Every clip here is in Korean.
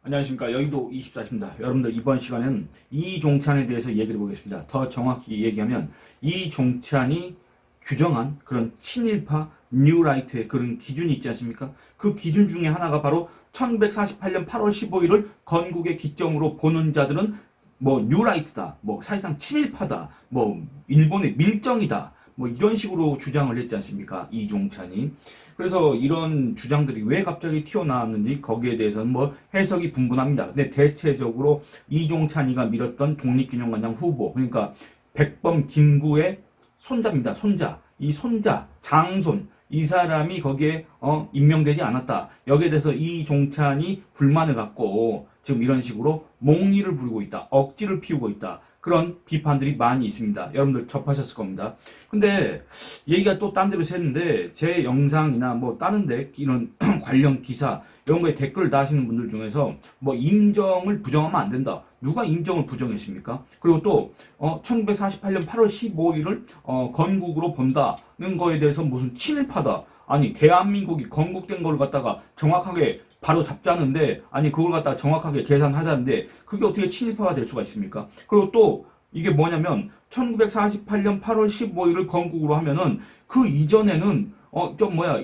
안녕하십니까. 여의도 24시입니다. 여러분들 이번 시간에는 이종찬에 대해서 얘기를 보겠습니다. 더 정확히 얘기하면 이종찬이 규정한 그런 친일파 뉴라이트의 그런 기준이 있지 않습니까? 그 기준 중에 하나가 바로 1948년 8월 15일을 건국의 기점으로 보는 자들은 뭐 뉴라이트다, 뭐 사실상 친일파다, 뭐 일본의 밀정이다, 뭐 이런 식으로 주장을 했지 않습니까? 이종찬이. 그래서 이런 주장들이 왜 갑자기 튀어나왔는지 거기에 대해서는 뭐 해석이 분분합니다. 근데 대체적으로 이종찬이가 밀었던 독립기념관장 후보, 그러니까 백범 김구의 손자입니다. 손자. 이 손자, 장손, 이 사람이 거기에 임명되지 않았다. 여기에 대해서 이종찬이 불만을 갖고 지금 이런 식으로 몽리를 부리고 있다. 억지를 피우고 있다. 그런 비판들이 많이 있습니다. 여러분들 접하셨을 겁니다. 근데 얘기가 또 딴 데로 새는데 제 영상이나 뭐 다른데 이런 관련 기사 이런 거에 댓글 다시는 분들 중에서 뭐 임정을 부정하면 안 된다. 누가 임정을 부정했습니까? 그리고 또 1948년 8월 15일을 건국으로 본다는 거에 대해서 무슨 친일파다. 아니 대한민국이 건국된 걸 갖다가 정확하게 바로 잡자는데, 아니 그걸 갖다가 정확하게 계산하자는데 그게 어떻게 친일파가 될 수가 있습니까? 그리고 또 이게 뭐냐면 1948년 8월 15일을 건국으로 하면은 그 이전에는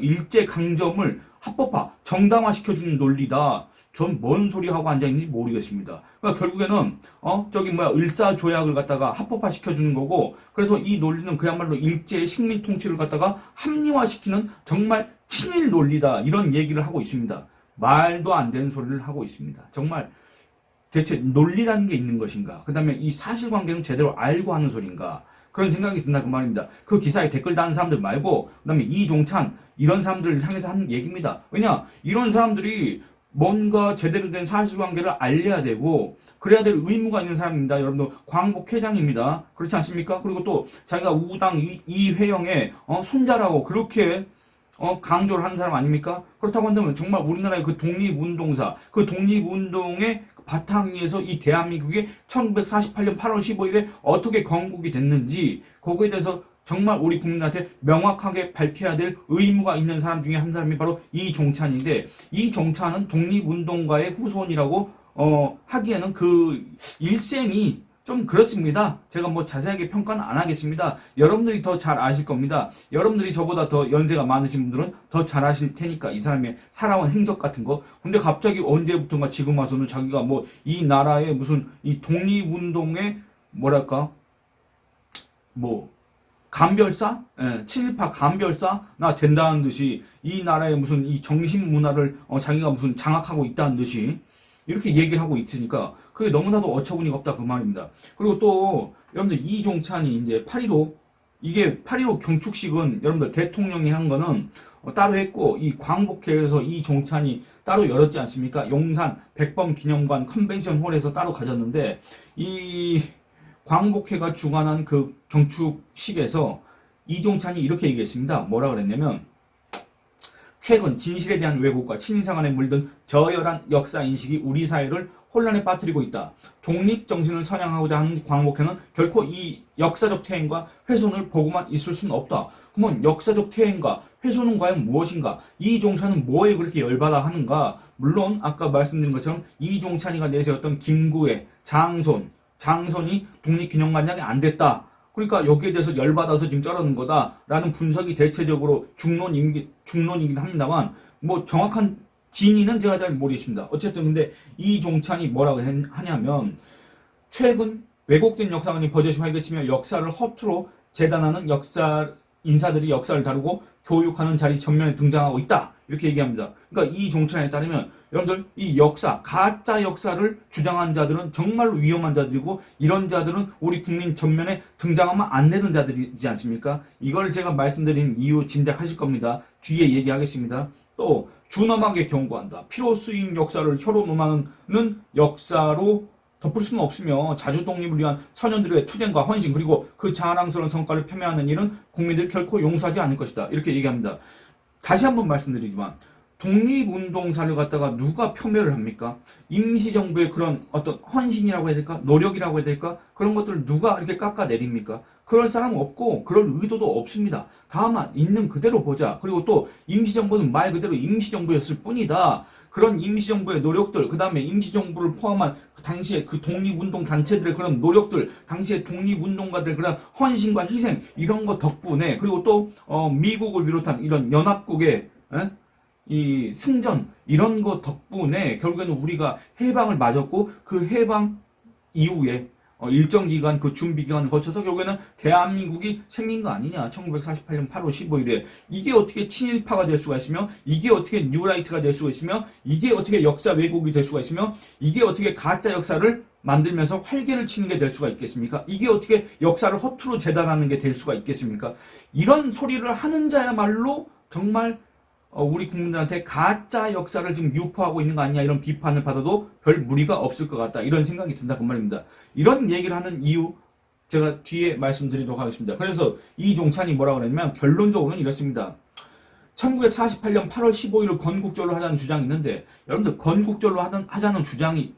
일제 강점을 합법화, 정당화 시켜주는 논리다. 전 뭔 소리 하고 앉아 있는지 모르겠습니다. 그러니까 결국에는 을사조약을 갖다가 합법화 시켜주는 거고, 그래서 이 논리는 그야말로 일제의 식민 통치를 갖다가 합리화시키는 정말 친일 논리다. 이런 얘기를 하고 있습니다. 말도 안 되는 소리를 하고 있습니다. 정말 대체 논리라는 게 있는 것인가? 그 다음에 이 사실관계는 제대로 알고 하는 소리인가? 그런 생각이 든다 그 말입니다. 그 기사에 댓글 다는 사람들 말고 그 다음에 이종찬 이런 사람들을 향해서 하는 얘기입니다. 왜냐? 이런 사람들이 뭔가 제대로 된 사실관계를 알려야 되고 그래야 될 의무가 있는 사람입니다. 여러분들 광복 회장입니다. 그렇지 않습니까? 그리고 또 자기가 우당 이회영의 손자라고 그렇게 강조를 하는 사람 아닙니까? 그렇다고 한다면 정말 우리나라의 그 독립운동사, 그 독립운동의 바탕 위에서 이 대한민국이 1948년 8월 15일에 어떻게 건국이 됐는지 거기에 대해서 정말 우리 국민한테 명확하게 밝혀야 될 의무가 있는 사람 중에 한 사람이 바로 이종찬인데, 이종찬은 독립운동가의 후손이라고 하기에는 그 일생이 좀 그렇습니다. 제가 뭐 자세하게 평가는 안 하겠습니다. 여러분들이 더 잘 아실 겁니다. 여러분들이 저보다 더 연세가 많으신 분들은 더 잘 아실 테니까 이 사람의 살아온 행적 같은 거. 근데 갑자기 언제부턴가 지금 와서는 자기가 뭐 이 나라의 무슨 이 독립운동의 뭐랄까 뭐 간별사? 친일파 간별사나 된다는 듯이 이 나라의 무슨 이 정신문화를 자기가 무슨 장악하고 있다는 듯이 이렇게 얘기를 하고 있으니까 그게 너무나도 어처구니가 없다 그 말입니다. 그리고 또 여러분들 이종찬이 이제 8.15 이게 8.15 경축식은 여러분들 대통령이 한 거는 따로 했고 이 광복회에서 이종찬이 따로 열었지 않습니까? 용산 백범 기념관 컨벤션 홀에서 따로 가졌는데 이 광복회가 주관한 그 경축식에서 이종찬이 이렇게 얘기했습니다. 뭐라 그랬냐면 최근 진실에 대한 왜곡과 친일상안에 물든 저열한 역사인식이 우리 사회를 혼란에 빠뜨리고 있다. 독립정신을 선양하고자 하는 광복회는 결코 이 역사적 퇴행과 훼손을 보고만 있을 수는 없다. 그러면 역사적 퇴행과 훼손은 과연 무엇인가? 이종찬은 뭐에 그렇게 열받아 하는가? 물론 아까 말씀드린 것처럼 이종찬이가 내세웠던 김구의 장손이 독립기념관장이 안 됐다. 그러니까 여기에 대해서 열받아서 지금 저러는 거다라는 분석이 대체적으로 중론이긴 합니다만 뭐 정확한 진위는 제가 잘 모르겠습니다. 어쨌든 근데 이종찬이 뭐라고 하냐면 최근 왜곡된 역사관이 버젓이 활개치며 역사를 허투루 재단하는 인사들이 역사를 다루고 교육하는 자리 전면에 등장하고 있다. 이렇게 얘기합니다. 그러니까 이종찬에 따르면 여러분들 이 가짜 역사를 주장한 자들은 정말로 위험한 자들이고 이런 자들은 우리 국민 전면에 등장하면 안 되는 자들이지 않습니까? 이걸 제가 말씀드린 이유 짐작하실 겁니다. 뒤에 얘기하겠습니다. 또 준엄하게 경고한다. 피로 쓰인 역사를 혀로 논하는 역사로 덮을 수는 없으며 자주 독립을 위한 선현들의 투쟁과 헌신 그리고 그 자랑스러운 성과를 폄훼하는 일은 국민들이 결코 용서하지 않을 것이다. 이렇게 얘기합니다. 다시 한번 말씀드리지만 독립운동사를 갖다가 누가 폄훼를 합니까? 임시정부의 그런 어떤 헌신이라고 해야 될까? 노력이라고 해야 될까? 그런 것들을 누가 이렇게 깎아내립니까? 그럴 사람은 없고 그럴 의도도 없습니다. 다만 있는 그대로 보자. 그리고 또 임시정부는 말 그대로 임시정부였을 뿐이다. 그런 임시정부의 노력들, 그 다음에 임시정부를 포함한 그 당시에 그 독립운동 단체들의 그런 노력들, 당시에 독립운동가들의 그런 헌신과 희생, 이런 거 덕분에, 그리고 또 미국을 비롯한 이런 연합국의 이 승전, 이런 거 덕분에 결국에는 우리가 해방을 맞았고, 그 해방 이후에 일정 기간, 그 준비 기간을 거쳐서 결국에는 대한민국이 생긴 거 아니냐. 1948년 8월 15일에. 이게 어떻게 친일파가 될 수가 있으며, 이게 어떻게 뉴라이트가 될 수가 있으며, 이게 어떻게 역사 왜곡이 될 수가 있으며, 이게 어떻게 가짜 역사를 만들면서 활개를 치는 게 될 수가 있겠습니까? 이게 어떻게 역사를 허투루 재단하는 게 될 수가 있겠습니까? 이런 소리를 하는 자야말로 정말 우리 국민들한테 가짜 역사를 지금 유포하고 있는 거 아니냐, 이런 비판을 받아도 별 무리가 없을 것 같다, 이런 생각이 든다, 그 말입니다. 이런 얘기를 하는 이유 제가 뒤에 말씀드리도록 하겠습니다. 그래서 이종찬이 뭐라고 그랬냐면 결론적으로는 이렇습니다. 1948년 8월 15일을 건국절로 하자는 주장이 있는데, 여러분들 건국절로 하자는 주장이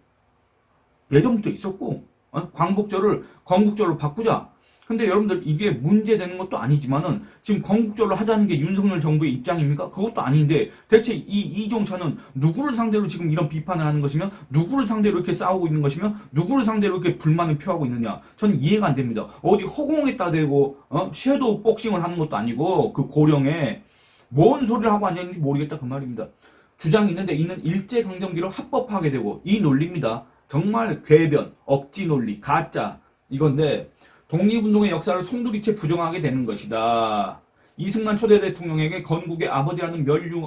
예전부터 있었고, 광복절을 건국절로 바꾸자. 근데 여러분들 이게 문제되는 것도 아니지만은 지금 건국절로 하자는 게 윤석열 정부의 입장입니까? 그것도 아닌데 대체 이종찬은 누구를 상대로 지금 이런 비판을 하는 것이며, 누구를 상대로 이렇게 싸우고 있는 것이며, 누구를 상대로 이렇게 불만을 표하고 있느냐? 전 이해가 안 됩니다. 어디 허공에다 대고 섀도우 복싱을 하는 것도 아니고 그 고령에 뭔 소리를 하고 앉아있는지 모르겠다, 그 말입니다. 주장이 있는데 이는 일제강점기를 합법화하게 되고, 이 논리입니다. 정말 궤변, 억지 논리, 가짜, 이건데 독립운동의 역사를 송두리째 부정하게 되는 것이다. 이승만 초대 대통령에게 건국의 아버지라는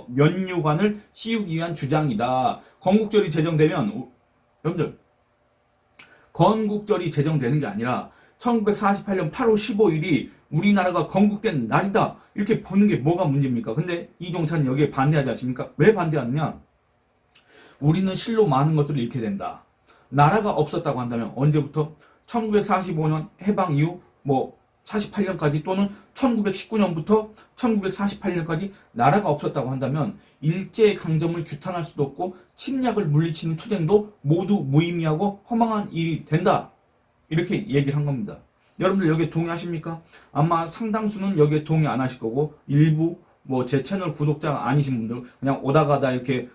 면류관을 씌우기 위한 주장이다. 건국절이 제정되면, 여러분들, 건국절이 제정되는 게 아니라 1948년 8월 15일이 우리나라가 건국된 날이다, 이렇게 보는 게 뭐가 문제입니까? 근데 이종찬이 여기에 반대하지 않습니까? 왜 반대하느냐? 우리는 실로 많은 것들을 잃게 된다. 나라가 없었다고 한다면 언제부터? 1945년 해방 이후 48년까지 또는 1919년부터 1948년까지 나라가 없었다고 한다면 일제강점을 규탄할 수도 없고 침략을 물리치는 투쟁도 모두 무의미하고 허망한 일이 된다, 이렇게 얘기를 한 겁니다. 여러분들 여기에 동의하십니까? 아마 상당수는 여기에 동의 안 하실 거고, 일부 제 채널 구독자가 아니신 분들, 그냥 오다가다 이렇게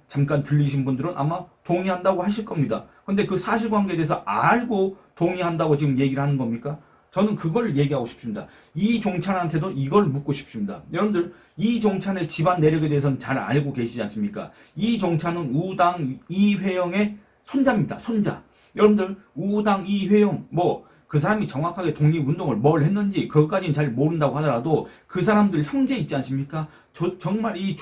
잠깐 들리신 분들은 아마 동의한다고 하실 겁니다. 근데 그 사실관계에 대해서 알고 동의한다고 지금 얘기를 하는 겁니까? 저는 그걸 얘기하고 싶습니다. 이종찬한테도 이걸 묻고 싶습니다. 여러분들 이종찬의 집안 내력에 대해서는 잘 알고 계시지 않습니까? 이종찬은 우당 이회영의 손자입니다. 손자. 여러분들 우당 이회영 그 사람이 정확하게 독립운동을 뭘 했는지 그것까지는 잘 모른다고 하더라도 그 사람들 형제 있지 않습니까? 정말 이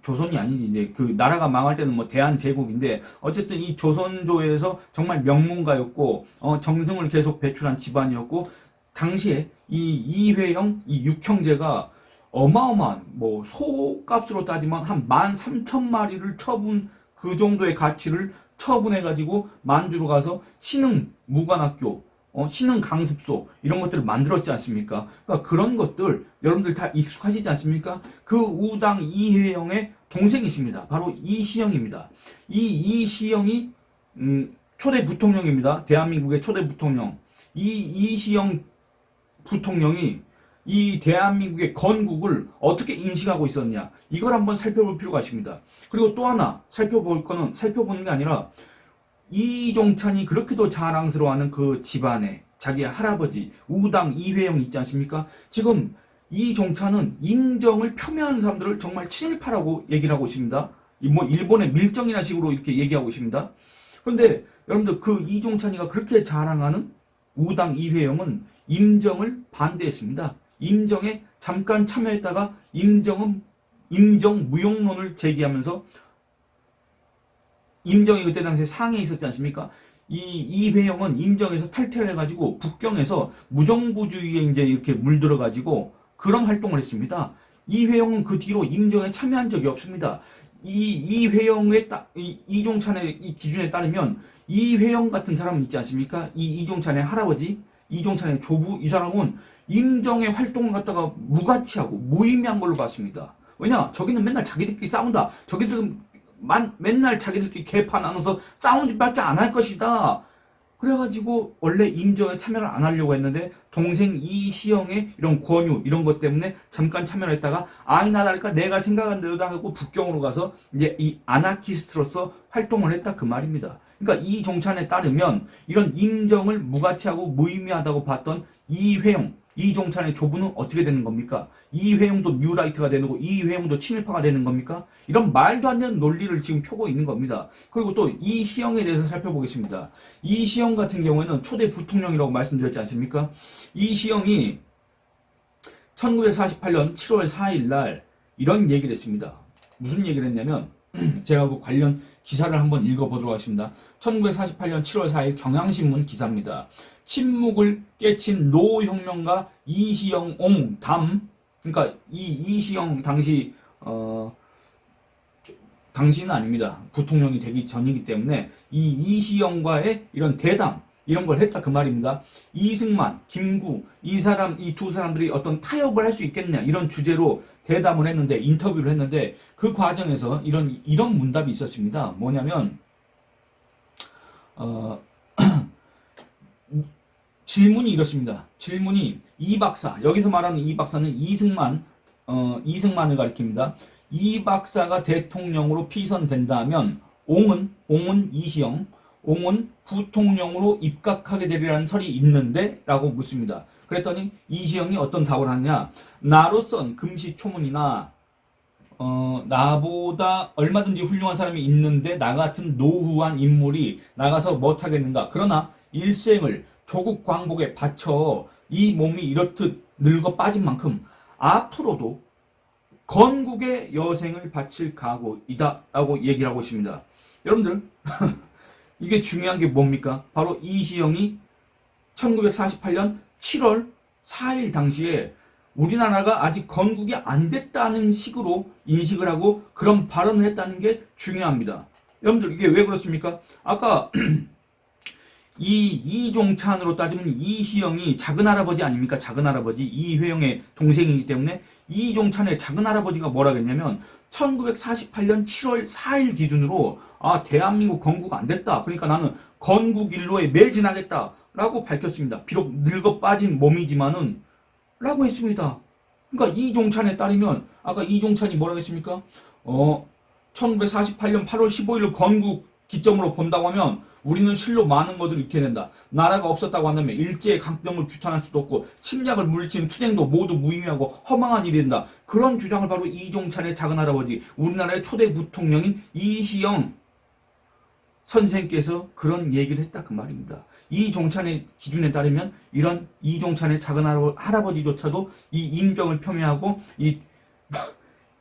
조선이 아니지, 이제 그 나라가 망할 때는 대한제국인데, 어쨌든 이 조선조에서 정말 명문가였고 정승을 계속 배출한 집안이었고, 당시에 이 이회영 이 육형제가 어마어마한 소값으로 따지면 한 13,000마리를 처분, 그 정도의 가치를 처분해가지고 만주로 가서 신흥 무관학교, 신흥 강습소, 이런 것들을 만들었지 않습니까? 그러니까 그런 것들 여러분들 다 익숙하시지 않습니까? 그 우당 이회영의 동생이십니다. 바로 이시영입니다. 이 이시영이 초대 부통령입니다. 대한민국의 초대 부통령. 이 이시영 부통령이 이 대한민국의 건국을 어떻게 인식하고 있었냐, 이걸 한번 살펴볼 필요가 있습니다. 그리고 또 하나 살펴보는 게 아니라, 이종찬이 그렇게도 자랑스러워하는 그 집안에 자기 할아버지 우당 이회영 있지 않습니까? 지금 이종찬은 임정을 폄훼하는 사람들을 정말 친일파라고 얘기를 하고 있습니다. 일본의 밀정이나 식으로 이렇게 얘기하고 있습니다. 그런데 여러분들 그 이종찬이가 그렇게 자랑하는 우당 이회영은 임정을 반대했습니다. 임정에 잠깐 참여했다가 임정 무용론을 제기하면서, 임정이 그때 당시에 상해에 있었지 않습니까? 이회영은 임정에서 탈퇴를 해가지고 북경에서 무정부주의에 이제 이렇게 물들어가지고 그런 활동을 했습니다. 이회영은 그 뒤로 임정에 참여한 적이 없습니다. 이회영의 이종찬의 이 기준에 따르면 이회영 같은 사람 있지 않습니까? 이종찬의 할아버지, 이종찬의 조부, 이 사람은 임정의 활동을 갖다가 무가치하고 무의미한 걸로 봤습니다. 왜냐? 저기는 맨날 자기들끼리 싸운다. 저기들은 맨날 자기들끼리 개판 나눠서 싸우는 짓밖에 안 할 것이다. 그래가지고 원래 임정에 참여를 안 하려고 했는데 동생 이시영의 이런 권유 이런 것 때문에 잠깐 참여를 했다가 아이나 다를까 내가 생각한 대로 하고 북경으로 가서 이제 이 아나키스트로서 활동을 했다 그 말입니다. 그러니까 이 종찬에 따르면 이런 임정을 무가치하고 무의미하다고 봤던 이회용 이종찬의 조부는 어떻게 되는 겁니까? 이회용도 뉴라이트가 되는 거, 이회용도 친일파가 되는 겁니까? 이런 말도 안 되는 논리를 지금 펴고 있는 겁니다. 그리고 또 이시영에 대해서 살펴보겠습니다. 이시영 같은 경우에는 초대 부통령이라고 말씀드렸지 않습니까? 이시영이 1948년 7월 4일 날 이런 얘기를 했습니다. 무슨 얘기를 했냐면 제가 그 관련 기사를 한번 읽어보도록 하겠습니다. 1948년 7월 4일 경향신문 기사입니다. 침묵을 깨친 노혁명가 이시영 옹담, 그러니까 이시영 당시는 아닙니다. 부통령이 되기 전이기 때문에 이 이시영과의 이런 대담 이런 걸 했다 그 말입니다. 이승만, 김구 이 두 사람들이 어떤 타협을 할 수 있겠냐 이런 주제로 대담을 했는데 인터뷰를 했는데 그 과정에서 이런 문답이 있었습니다. 뭐냐면 질문이 이렇습니다. 질문이 이 박사, 여기서 말하는 이 박사는 이승만을 가리킵니다. 이 박사가 대통령으로 피선된다면 옹은 이시영, 옹은 부통령으로 입각하게 되리라는 설이 있는데? 라고 묻습니다. 그랬더니 이시영이 어떤 답을 하냐? 나로선 금시초문이나 나보다 얼마든지 훌륭한 사람이 있는데 나 같은 노후한 인물이 나가서 못하겠는가? 그러나 일생을 조국 광복에 바쳐 이 몸이 이렇듯 늙어 빠진 만큼 앞으로도 건국의 여생을 바칠 각오이다 라고 얘기를 하고 있습니다. 여러분들 이게 중요한 게 뭡니까? 바로 이시영이 1948년 7월 4일 당시에 우리나라가 아직 건국이 안 됐다는 식으로 인식을 하고 그런 발언을 했다는 게 중요합니다. 여러분들 이게 왜 그렇습니까? 아까 이종찬으로 따지면 이시영이 작은할아버지 아닙니까? 작은할아버지 이회영의 동생이기 때문에 이종찬의 작은할아버지가 뭐라 그랬냐면 1948년 7월 4일 기준으로 대한민국 건국 안 됐다. 그러니까 나는 건국일로에 매진하겠다 라고 밝혔습니다. 비록 늙어 빠진 몸이지만은 라고 했습니다. 그러니까 이종찬에 따르면 아까 이종찬이 뭐라고 했습니까? 1948년 8월 15일을 건국 기점으로 본다고 하면 우리는 실로 많은 것들을 잃게 된다. 나라가 없었다고 한다면 일제의 강점을 규탄할 수도 없고 침략을 물리치는 투쟁도 모두 무의미하고 허망한 일이 된다. 그런 주장을 바로 이종찬의 작은할아버지 우리나라의 초대 부통령인 이시영 선생께서 그런 얘기를 했다 그 말입니다. 이종찬의 기준에 따르면 이런 이종찬의 작은할아버지조차도 이 임정을 폄훼하고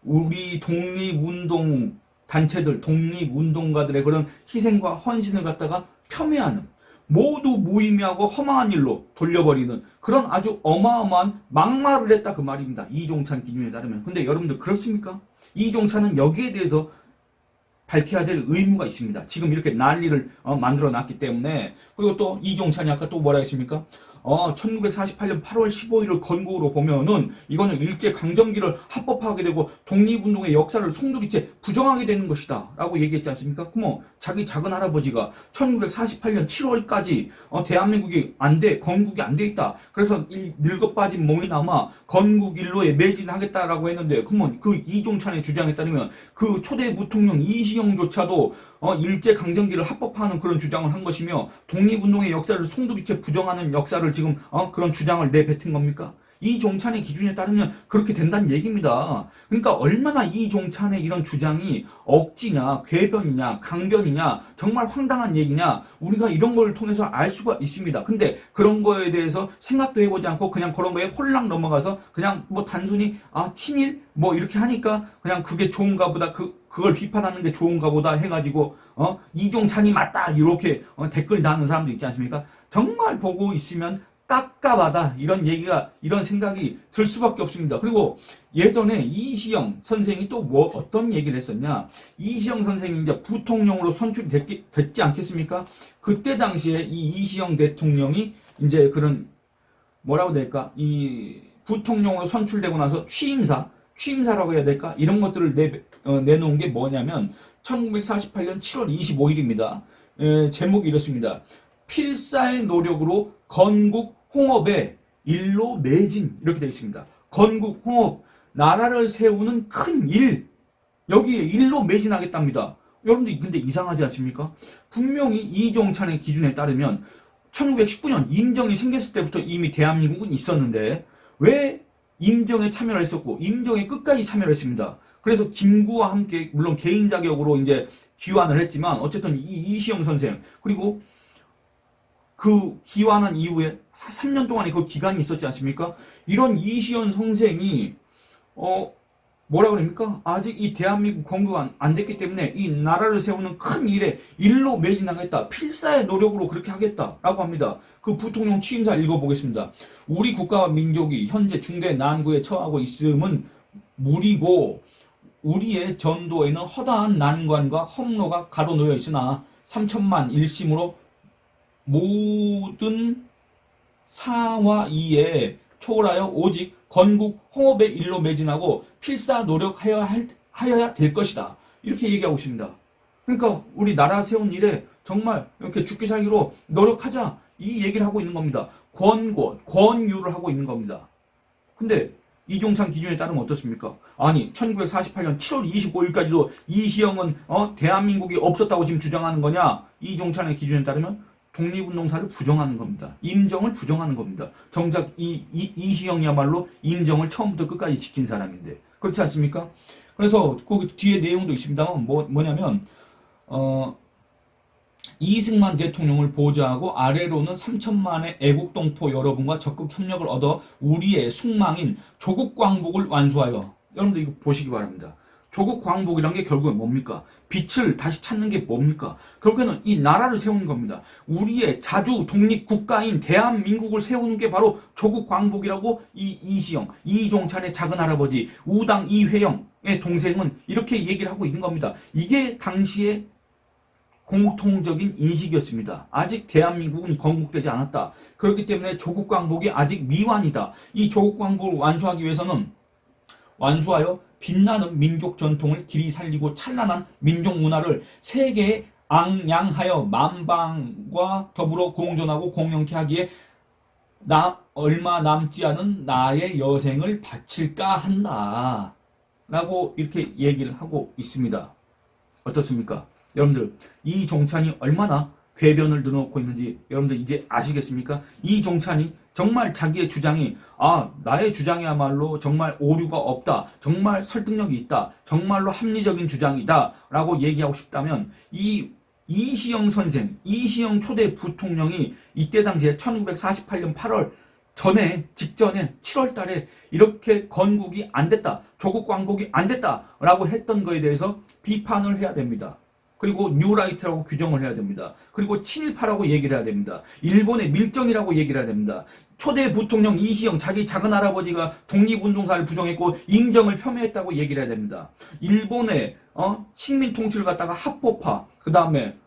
우리 독립운동 단체들, 독립운동가들의 그런 희생과 헌신을 갖다가 폄훼하는 모두 무의미하고 허망한 일로 돌려버리는 그런 아주 어마어마한 막말을 했다 그 말입니다. 이종찬 기준에 따르면. 근데 여러분들 그렇습니까? 이종찬은 여기에 대해서 밝혀야 될 의무가 있습니다. 지금 이렇게 난리를 만들어 놨기 때문에. 그리고 또 이종찬이 아까 또 뭐라 했습니까? 1948년 8월 15일을 건국으로 보면은 이거는 일제 강점기를 합법화하게 되고 독립운동의 역사를 송두리째 부정하게 되는 것이다 라고 얘기했지 않습니까? 그럼 자기 작은 할아버지가 1948년 7월까지 대한민국이 건국이 안 돼 있다. 그래서 늙어 빠진 몸이 남아 건국일로에 매진하겠다라고 했는데 그러면 그 이종찬의 주장에 따르면 그 초대 부통령 이시영조차도 일제 강점기를 합법화하는 그런 주장을 한 것이며 독립운동의 역사를 송두리째 부정하는 역사를 지금 그런 주장을 내뱉은 겁니까? 이종찬의 기준에 따르면 그렇게 된다는 얘기입니다. 그러니까 얼마나 이종찬의 이런 주장이 억지냐, 궤변이냐, 강변이냐, 정말 황당한 얘기냐, 우리가 이런 걸 통해서 알 수가 있습니다. 근데 그런 거에 대해서 생각도 해보지 않고 그냥 그런 거에 홀랑 넘어가서 그냥 뭐 단순히 친일 뭐 이렇게 하니까 그냥 그게 좋은가 보다, 그걸 비판하는 게 좋은가 보다 해가지고 이종찬이 맞다 이렇게 댓글 다는 사람도 있지 않습니까? 정말 보고 있으면 깝깝하다 이런 생각이 들 수밖에 없습니다. 그리고 예전에 이시영 선생이 또 어떤 얘기를 했었냐? 이시영 선생이 이제 부통령으로 선출이 됐지 않겠습니까? 그때 당시에 이 이시영 대통령이 이제 그런 뭐라고 될까? 이 부통령으로 선출되고 나서 취임사라고 해야 될까? 이런 것들을 내놓은 게 뭐냐면 1948년 7월 25일입니다. 제목이 이렇습니다. 필사의 노력으로 건국 홍업의 일로 매진 이렇게 되어 있습니다. 건국 홍업 나라를 세우는 큰 일 여기에 일로 매진하겠답니다. 여러분들 근데 이상하지 않습니까? 분명히 이종찬의 기준에 따르면 1919년 임정이 생겼을 때부터 이미 대한민국은 있었는데 왜 임정에 참여를 했었고 임정에 끝까지 참여를 했습니다. 그래서 김구와 함께 물론 개인 자격으로 이제 귀환을 했지만 어쨌든 이시영 선생 그리고 그 귀환한 이후에 3년 동안의 그 기간이 있었지 않습니까? 이런 이시영 선생이 뭐라 그럽니까? 아직 이 대한민국 건국가 안 됐기 때문에 이 나라를 세우는 큰 일에 일로 매진하겠다. 필사의 노력으로 그렇게 하겠다라고 합니다. 그 부통령 취임사 읽어보겠습니다. 우리 국가와 민족이 현재 중대 난구에 처하고 있음은 무리고 우리의 전도에는 허다한 난관과 험로가 가로놓여 있으나 3천만 일심으로 모든 사와 이에 초월하여 오직 건국 홍업의 일로 매진하고 필사 노력하여야 될 것이다. 이렇게 얘기하고 있습니다. 그러니까 우리 나라 세운 일에 정말 이렇게 죽기 살기로 노력하자 이 얘기를 하고 있는 겁니다. 권유를 하고 있는 겁니다. 근데 이종찬 기준에 따르면 어떻습니까? 아니 1948년 7월 25일까지도 이시영은 대한민국이 없었다고 지금 주장하는 거냐? 이종찬의 기준에 따르면 독립운동사를 부정하는 겁니다. 임정을 부정하는 겁니다. 정작 이시영이야말로 임정을 처음부터 끝까지 지킨 사람인데 그렇지 않습니까? 그래서 그 뒤에 내용도 있습니다만 뭐냐면 이승만 대통령을 보좌하고 아래로는 3천만의 애국동포 여러분과 적극 협력을 얻어 우리의 숙망인 조국광복을 완수하여 여러분들 이거 보시기 바랍니다. 조국광복이란 게 결국은 뭡니까? 빛을 다시 찾는 게 뭡니까? 결국에는 이 나라를 세우는 겁니다. 우리의 자주 독립국가인 대한민국을 세우는 게 바로 조국광복이라고 이시영, 이종찬의 작은할아버지, 우당 이회영의 동생은 이렇게 얘기를 하고 있는 겁니다. 이게 당시에 공통적인 인식이었습니다. 아직 대한민국은 건국되지 않았다. 그렇기 때문에 조국광복이 아직 미완이다. 이 조국광복을 완수하기 위해서는 완수하여 빛나는 민족 전통을 길이 살리고 찬란한 민족 문화를 세계에 앙양하여 만방과 더불어 공존하고 공영케 하기에 얼마 남지 않은 나의 여생을 바칠까 한다. 라고 이렇게 얘기를 하고 있습니다. 어떻습니까? 여러분들 이종찬이 얼마나 궤변을 늘어놓고 있는지 여러분들 이제 아시겠습니까? 이종찬이 정말 자기의 주장이 나의 주장이야말로 정말 오류가 없다. 정말 설득력이 있다. 정말로 합리적인 주장이다. 라고 얘기하고 싶다면 이시영 선생, 이시영 초대 부통령이 이때 당시에 1948년 8월 직전에 7월 달에 이렇게 건국이 안 됐다. 조국 광복이 안 됐다. 라고 했던 거에 대해서 비판을 해야 됩니다. 그리고 뉴라이트라고 규정을 해야 됩니다. 그리고 친일파라고 얘기를 해야 됩니다. 일본의 밀정이라고 얘기를 해야 됩니다. 초대 부통령 이시영 자기 작은할아버지가 독립운동사를 부정했고 임정을 폄훼했다고 얘기를 해야 됩니다. 일본의 식민 통치를 갖다가 합법화 그 다음에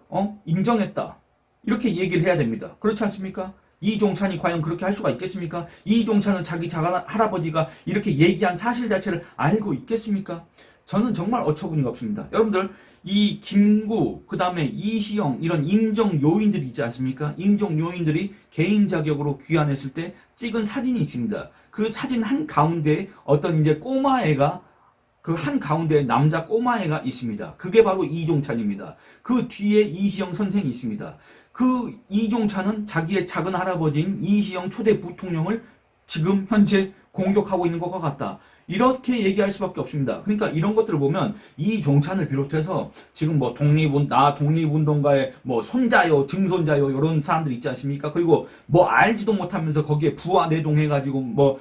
인정했다. 이렇게 얘기를 해야 됩니다. 그렇지 않습니까? 이종찬이 과연 그렇게 할 수가 있겠습니까? 이종찬은 자기 작은할아버지가 이렇게 얘기한 사실 자체를 알고 있겠습니까? 저는 정말 어처구니가 없습니다. 여러분들 이 김구 그 다음에 이시영 이런 임정 요인들이 있지 않습니까? 임정 요인들이 개인 자격으로 귀환했을 때 찍은 사진이 있습니다. 그 사진 한 가운데에 어떤 이제 꼬마애가 그 한 가운데에 남자 꼬마애가 있습니다. 그게 바로 이종찬입니다. 그 뒤에 이시영 선생이 있습니다. 그 이종찬은 자기의 작은 할아버지인 이시영 초대 부통령을 지금 현재 공격하고 있는 것과 같다. 이렇게 얘기할 수밖에 없습니다. 그러니까 이런 것들을 보면 이종찬을 비롯해서 지금 뭐 독립운동가의 뭐 손자요, 증손자요 이런 사람들 있지 않습니까? 그리고 뭐 알지도 못하면서 거기에 부하 내동해가지고 뭐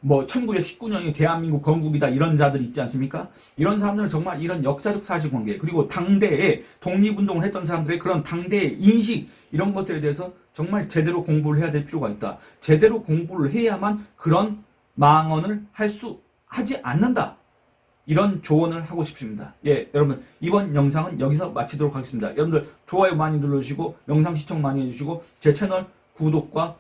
1919년이 대한민국 건국이다 이런 자들 있지 않습니까? 이런 사람들은 정말 이런 역사적 사실관계 그리고 당대에 독립운동을 했던 사람들의 그런 당대의 인식 이런 것들에 대해서 정말 제대로 공부를 해야 될 필요가 있다. 제대로 공부를 해야만 그런 망언을 하지 않는다. 이런 조언을 하고 싶습니다. 예, 여러분 이번 영상은 여기서 마치도록 하겠습니다. 여러분들 좋아요 많이 눌러주시고 영상 시청 많이 해주시고 제 채널 구독과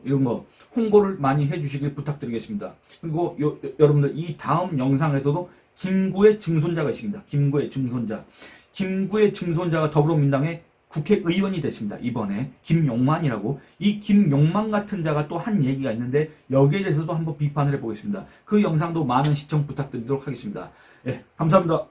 이런 거 홍보를 많이 해주시길 부탁드리겠습니다. 그리고 여러분들 이 다음 영상에서도 김구의 증손자가 있습니다. 김구의 증손자가 더불어민주당의 국회의원이 됐습니다. 이번에 김용만이라고. 이 김용만 같은 자가 또 한 얘기가 있는데 여기에 대해서도 한번 비판을 해보겠습니다. 그 영상도 많은 시청 부탁드리도록 하겠습니다. 예, 감사합니다.